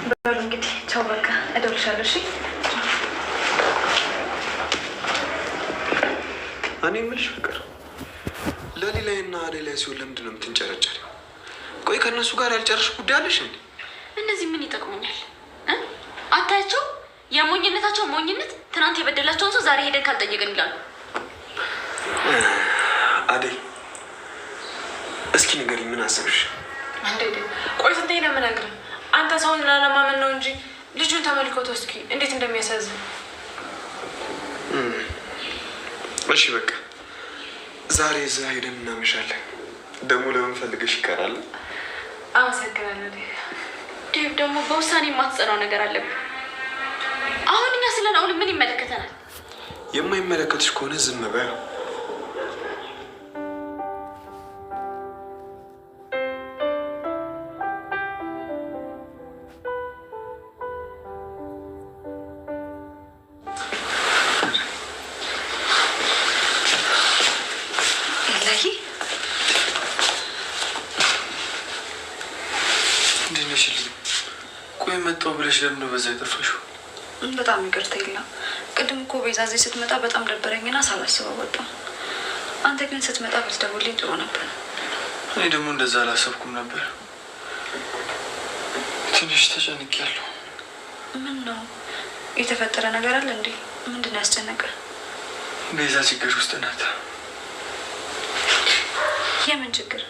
በሉ እንግዲህ ቻው፣ በቃ እደውልልሻለሁ። እሺ እኔ የምልሽ ፍቅር ለሌላዬና አደይ ላይ ሲሆን ለምንድን ነው የምትንጨረጨሪው? ቆይ ከእነሱ ጋር ያልጨረሽ ጉዳይ አለሽ እንዴ? እነዚህ ምን ይጠቅሙኛል? አታያቸው? የሞኝነታቸው ሞኝነት። ትናንት የበደላቸውን ሰው ዛሬ ሄደን ካልጠየቅን ይላሉ። አደይ እስኪ ንገሪኝ፣ ምን አሰብሽ? ቆይ ስንቴ ነው የምነግርህ? አንተ ሰውን ላለማመን ነው እንጂ ልጁን ተመልከተው እስኪ እንዴት እንደሚያሳዝን። እሺ በቃ ዛሬ እዛ ሄደን እናመሻለን። ደግሞ ለምን ፈልገሽ ይቀራል? አመሰግናለሁ ዴቭ። ደግሞ በውሳኔ የማትጸናው ነገር አለብን። አሁን እኛ ስለ ናኦል ምን ይመለከተናል? የማይመለከትሽ ከሆነ ዝም በይ። ቆይ መጣሁ ብለሽ ለምን ነው በዛ የጠፋሽው? በጣም ይቅርታ የለም። ቅድም እኮ ቤዛ እዚህ ስትመጣ በጣም ደበረኝና ሳላስበው ወጣሁ። አንተ ግን ስትመጣ ብትደውልልኝ ጥሩ ነበር። እኔ ደግሞ እንደዛ አላሰብኩም ነበር። ትንሽ ተጨንቄያለሁ። ምን ነው የተፈጠረ ነገር አለ እንዴ? ምንድን ነው ያስጨነቀ? ቤዛ ችግር ውስጥ ናት። የምን ችግር?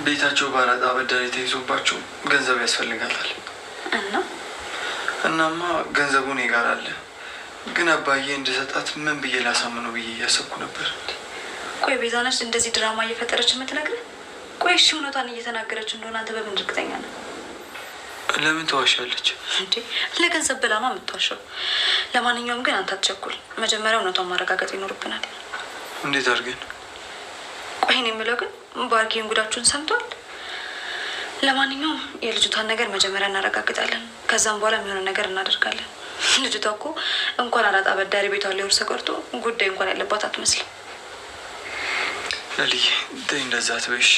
ቤታቸው ባራጣ አበዳሪ ተይዞባቸው ገንዘብ ያስፈልጋታል። እናማ ገንዘቡ እኔ ጋር አለ፣ ግን አባዬ እንድሰጣት ምን ብዬ ላሳምነው ብዬ እያሰብኩ ነበር። ቆይ ቤዛ ነች እንደዚህ ድራማ እየፈጠረች የምትነግርህ? ቆይ እሺ እውነቷን እየተናገረች እንደሆነ አንተ በምን እርግጠኛ ነህ? ለምን ተዋሻለች እንዴ? ለገንዘብ ብላ ነው የምትዋሸው። ለማንኛውም ግን አንተ አትቸኩል። መጀመሪያ እውነቷን ማረጋገጥ ይኖርብናል። እንዴት አድርገን? ቆይ እኔ የምለው ግን ባርኪን ጉዳችሁን ሰምቷል? ለማንኛውም የልጅቷን ነገር መጀመሪያ እናረጋግጣለን። ከዛም በኋላ የሚሆነ ነገር እናደርጋለን። ልጅቷ እኮ እንኳን አራጣ አበዳሪ ቤቷን ሊወርስ ቀርቶ ጉዳይ እንኳን ያለባት አትመስልም። ለልዬ ተይ እንደዛ አትበይሽ።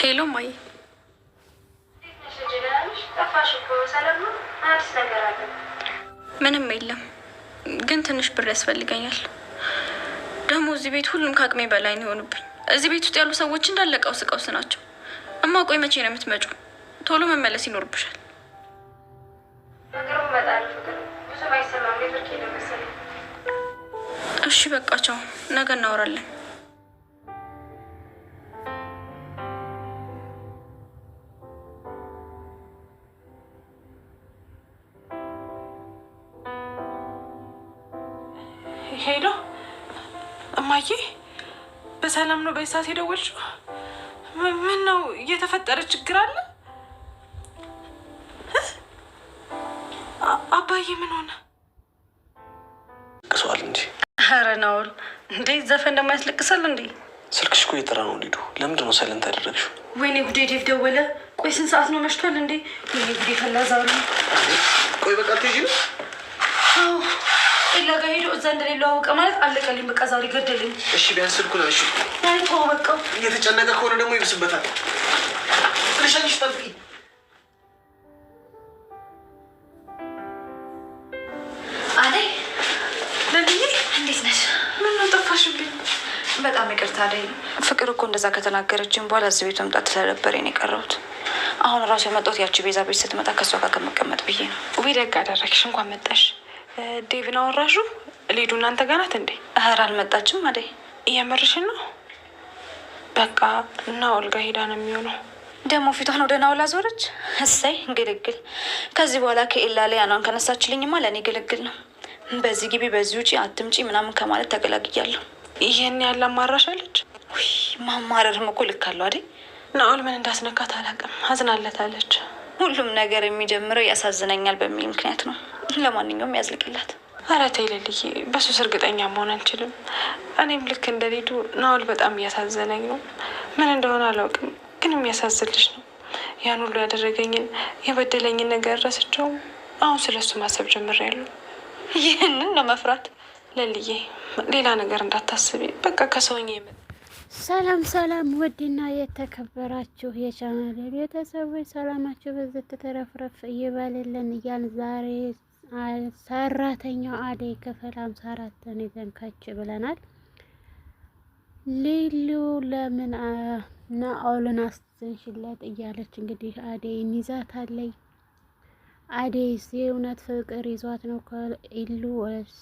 ሄሎ ማይ፣ ምንም የለም ግን ትንሽ ብር ያስፈልገኛል። ደግሞ እዚህ ቤት ሁሉም ከአቅሜ በላይ ነው የሆኑብኝ። እዚህ ቤት ውስጥ ያሉ ሰዎች እንዳለ ቀውስ ቀውስ ናቸው። እማ ቆይ መቼ ነው የምትመጪው? ቶሎ መመለስ ይኖርብሻል። እሺ በቃ ቻው፣ ነገ እናወራለን። ሄሎ እማዬ፣ በሰላም ነው በሳት የደወልሽው? ምን ነው እየተፈጠረ ችግር አለ? አባዬ ምን ሆነ? ቅሷል እንጂ። ኧረ ናኦል እንዴት ዘፈን እንደማያስለቅሳል እንዴ? ስልክሽ እኮ እየጠራ ነው። ሊዱ ለምንድን ነው ሳይለንት ያደረግሽው? ወይኔ ጉዴ፣ ዴቭ ደወለ። ቆይ ስንት ሰዓት ነው? መሽቷል እንዴ? ወይኔ ጉዴ ፈላ ዛሬ። ቆይ በቃ ትሄጂ ነው? አዎ ኤላ ጋር ሄዶ እዛ እንደሌለው አወቀ ማለት አለቀልኝ። በቃ ዛሬ ገደልኝ። እሺ ቢያንስ ስልኩን አንሺ። አይ ተው በቃ። እየተጨነቀ ከሆነ ደግሞ ይብስበታል። ልሻኝሽ ጠብቂ። አደይ ለልዬ እንዴት ነሽ? ምን ነው ጠፋሽብኝ? በጣም ይቅርታ አደይ። ፍቅር እኮ እንደዛ ከተናገረችን በኋላ እዚህ ቤት መምጣት ስለነበረ ነው የቀረሁት። አሁን እራሱ የመጣሁት ያቺ ቤዛ ቤት ስትመጣ ከእሷ ጋር ከመቀመጥ ብዬ ነው። ውይ ደግ አደረግሽ፣ እንኳን መጣሽ። ዴቭን አወራሹ? ሊዱ እናንተ ጋር ናት እንዴ? ኧረ አልመጣችም። አደይ እየመርሽን ነው? በቃ ናኦል ጋር ሄዳ ነው የሚሆነው። ደግሞ ፊቷን ወደ ናኦል አዞረች። እሰይ ግልግል። ከዚህ በኋላ ከኤላ ላይ ያኗን ከነሳችልኝማ ለእኔ ግልግል ነው። በዚህ ግቢ በዚህ ውጪ አትምጪ ምናምን ከማለት ተገላግያለሁ። ይህን ያለ አማራሻለች። ውይ ማማረርም እኮ ልክ አለው አይደል? ናኦል ምን እንዳስነካት አላውቅም፣ አዝናለታለች። ሁሉም ነገር የሚጀምረው ያሳዝነኛል በሚል ምክንያት ነው። ለማንኛውም ያዝልቅላት። ኧረ ተይ ልልዬ፣ በሱስ እርግጠኛ መሆን አልችልም። እኔም ልክ እንደ ሊዱ ናኦል በጣም እያሳዘነኝ ነው። ምን እንደሆነ አላውቅም፣ ግን የሚያሳዝን ልጅ ነው። ያን ሁሉ ያደረገኝን የበደለኝን ነገር ረስቸው አሁን ስለሱ ማሰብ ጀምሬያለሁ። ይህንን ነው መፍራት። ለልዬ ሌላ ነገር እንዳታስቢ፣ በቃ ከሰውኛ ይመጣ። ሰላም ሰላም፣ ውድና የተከበራችሁ የቻናል ቤተሰቦች ሰላማችሁ በዚህ ተረፍረፍ ይበልልን እያልን ዛሬ ሰራተኛው አደይ ክፍል 54 ይዘን ከች ብለናል። ሊሉ ለምን ናኦልን አስተንሽለት እያለች እንግዲህ አደይን ይዛታለች። አደይስ የእውነት ፍቅር ይዟት ነው ከኢሉ ወይስ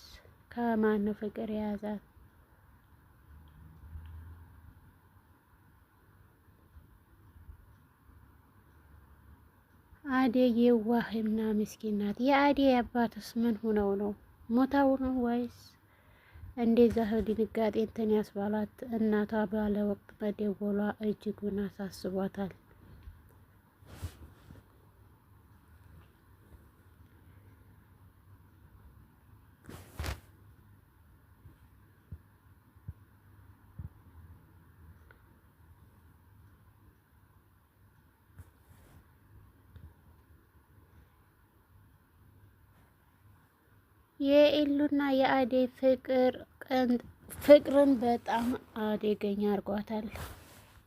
ከማን ነው ፍቅር የያዛት? አደይ የዋህና ምስኪን ናት። የአደይ አባትስ ምን ሆነው ነው? ሞታው ነው ወይስ እንደዛ ድንጋጤ እንትን ያስባላት? እናቷ ባለ ወቅት መደወሏ እጅጉን አሳስቧታል። የኢሉና የአደይ ፍቅርን በጣም አደገኛ አድርጓታል።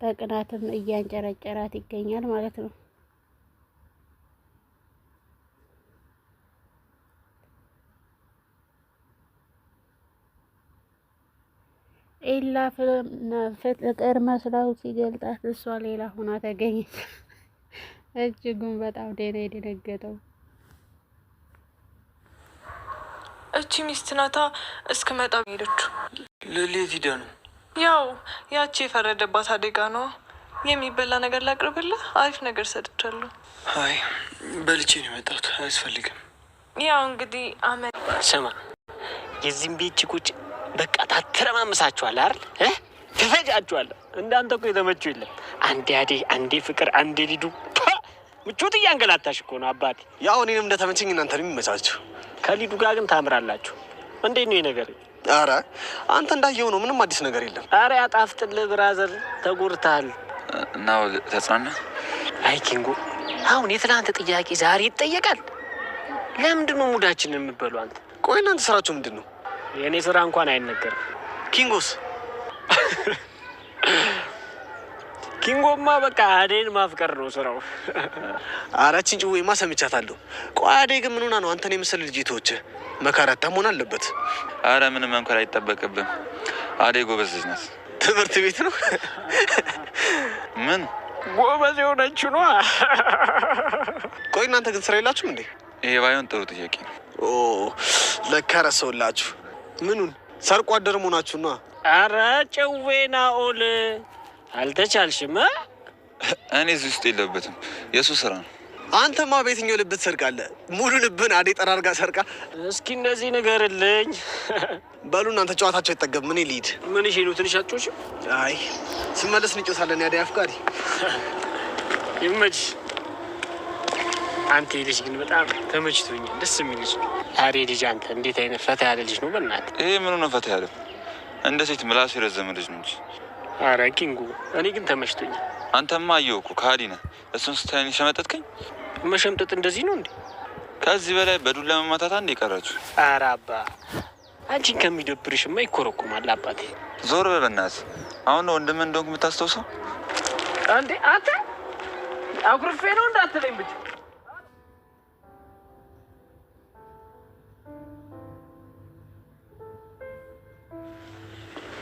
በቅናትም እያንጨረጨራት ይገኛል ማለት ነው። ኢላ ፍቅር መስላው ሲገልጣት እሷ ሌላ ሆና ተገኘች። እጅጉን በጣም ደኔ የደነገጠው እቺ ሚስት ናታ። እስክመጣ ሄደችው። ለሌት ሂዳ ነው። ያው ያቺ የፈረደባት አደጋ ነው። የሚበላ ነገር ላቅርብልህ? አሪፍ ነገር ሰጥቻለሁ። አይ በልቼ ነው የመጣሁት፣ አያስፈልግም። ያው እንግዲህ ስማ፣ የዚህም ቤት ችኮች በቃ ታተረማምሳችኋል አይደል? ትፈጃችኋለህ። እንዳንተ እኮ የተመቸው የለም። አንዴ አደይ፣ አንዴ ፍቅር፣ አንዴ ሊዱ። ምቾት እያንገላታሽ እኮ ነው አባቴ። ያው እኔንም እንደተመቸኝ እናንተንም ይመቻችሁ። ከሊዱ ጋር ግን ታምራላችሁ። እንዴት ነው ነገር? አረ አንተ እንዳየው ነው፣ ምንም አዲስ ነገር የለም። አረ ያጣፍጥልህ ብራዘር፣ ተጎድተሃል። እና ተጽናና። አይ ኪንጎ፣ አሁን የትናንት ጥያቄ ዛሬ ይጠየቃል? ለምንድን ነው ሙዳችንን የምትበሉ አንተ? ቆይ እናንተ ስራችሁ ምንድን ነው? የእኔ ስራ እንኳን አይነገርም። ኪንጎስ? ኪንጎማ በቃ አደይን ማፍቀር ነው ስራው። አራችን ጭዌማ ሰምቻታለሁ። ቆይ አደይ ግን ምን ሆና ነው አንተን የመሰለ ልጅ ተወች? መካራታ መሆን አለበት። አረ ምንም መንከር አይጠበቅብም። አደይ ጎበዝ ልጅ ናት። ትምህርት ቤት ነው ምን ጎበዝ የሆነችው ነው። ቆይ እናንተ ግን ስራ የላችሁም እንዴ? ይሄ ባይሆን ጥሩ ጥያቄ ነው። ኦ ለካ ረሰውላችሁ። ምኑን ሰርቆ አደር መሆናችሁ ነው? አረ ጭዌ ናኦል አልተቻልሽም። እኔ እዚህ ውስጥ የለበትም፣ የእሱ ስራ ነው። አንተማ በየትኛው ልብ ትሰርቃለህ? ሙሉ ልብን አደይ ጠራርጋ ሰርቃ። እስኪ እንደዚህ ንገርልኝ። በሉ እናንተ ጨዋታቸው አይጠገብም። ምን ልሂድ? ምን ይሄ ነው? ትንሽ አትጮሽ? አይ ስመለስ እንጮሳለን። የአደይ አፍቃሪ ይመችሽ። አንተ ልጅ ግን በጣም ተመችቶኛል። ደስ የሚል ልጅ። አሬ ልጅ አንተ እንዴት አይነት ፈታ ያለ ልጅ ነው በእናትህ። ይሄ ምኑ ነው ፈታ ያለው? እንደ ሴት ምላሱ የረዘመ ልጅ ነው እንጂ። አረ ኪንጉ፣ እኔ ግን ተመችቶኛል። አንተማ አየሁ እኮ ከሃዲ ነህ። እሱን ስታይን ሸመጠጥከኝ። መሸምጠጥ እንደዚህ ነው እንዴ? ከዚህ በላይ በዱላ መማታት አንድ የቀራችሁ። አረ አባ፣ አንቺን ከሚደብርሽማ ይኮረኩማል አባቴ። ዞር በል በእናትህ። አሁን ነው ወንድምህ እንደሆንክ የምታስታውሰው እንዴ? አንተ አኩርፌ ነው እንዳትለኝ ብቻ።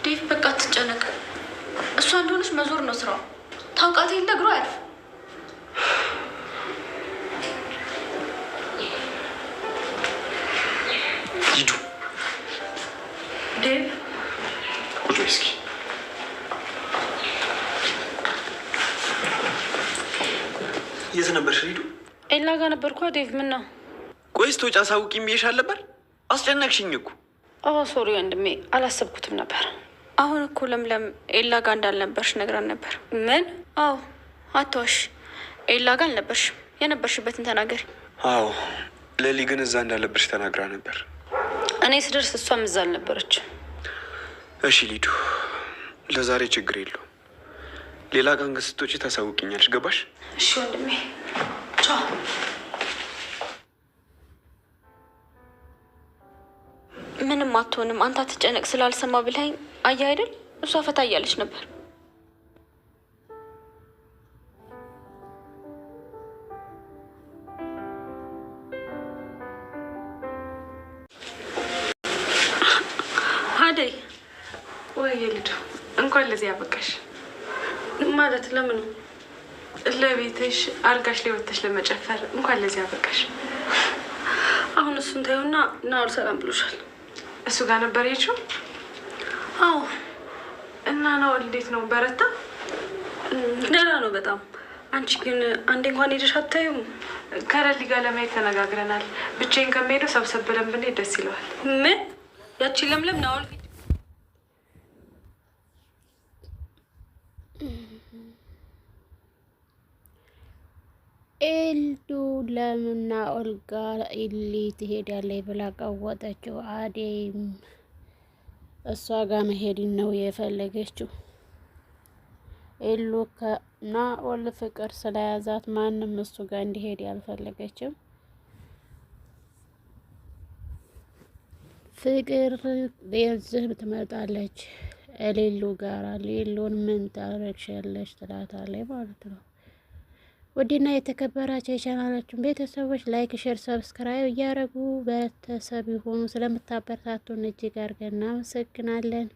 ዴቭ በቃ አትጨነቅ። እሷ እንደሆነች መዞር ነው ስራው። ታውቃት የለ እግሯ አያልፍ። ሂዱ። ዴቭ ቁጭ በይ እስኪ። የት ነበርሽ ሂዱ? ኤላ ጋር ነበርኳ። ዴቭ ምን ነው? ቆይስ ተወጪ አሳውቂኝ ብዬሻል ነበር። አስጨነቅሽኝ እኮ። ሶሪ ወንድሜ፣ አላሰብኩትም ነበር። አሁን እኮ ለምለም ኤላ ጋር እንዳልነበርሽ ነግራን ነበር። ምን? አዎ አትዋሽ። ኤላ ጋር አልነበርሽም። የነበርሽበትን ተናገሪ። አዎ ሌሊ ግን እዛ እንዳለብሽ ተናግራ ነበር። እኔ ስደርስ እሷም እዛ አልነበረች። እሺ ሊዱ፣ ለዛሬ ችግር የለውም። ሌላ ቀን ግን ስትወጪ ታሳውቂኛለሽ። ገባሽ? እሺ ወንድሜ፣ ቻው። ምንም አትሆንም አንተ አትጨነቅ ስላልሰማ ብለኸኝ አየህ አይደል? እሷ ፈታ እያለች ነበር። አደይ ወይ ልጅ እንኳን ለዚህ ያበቃሽ። ማለት ለምን ለቤትሽ አልጋሽ ላይ ወጥተሽ ለመጨፈር እንኳን ለዚህ ያበቃሽ። አሁን እሱን ታዩና ናኦል ሰላም ብሎሻል። እሱ ጋር ነበር የሄድሽው? አዎ። እና ናኦል እንዴት ነው? በረታ? ደህና ነው በጣም። አንቺ ግን አንዴ እንኳን ሄደሽ አታዩም? ከረሊ ጋር ለማየት ተነጋግረናል። ብቻዬን ከመሄደው ሰብሰብ ብለን ብንሄድ ደስ ይለዋል። ምን ያቺ ለምለም ናኦል ኤልዱ ለምና ኦልጋ ኢሊ ትሄዳለች ብላ ቀወጠችው። አደይም እሷ ጋር መሄድን ነው የፈለገችው። ኤሉ ከናኦል ፍቅር ስለያዛት ማንም እሱ ጋር እንዲሄድ ያልፈለገችም። ፍቅር የዚህ ትመጣለች ሌሉ ጋራ። ሌሉን ምን ታረግሻለች ትላታለች ማለት ነው። ውድና የተከበራቸው የቻናላችን ቤተሰቦች ላይክ፣ ሼር፣ ሰብስክራይብ እያደረጉ ቤተሰብ የሆኑ ስለምታበረታቱን እጅግ አድርገን እናመሰግናለን።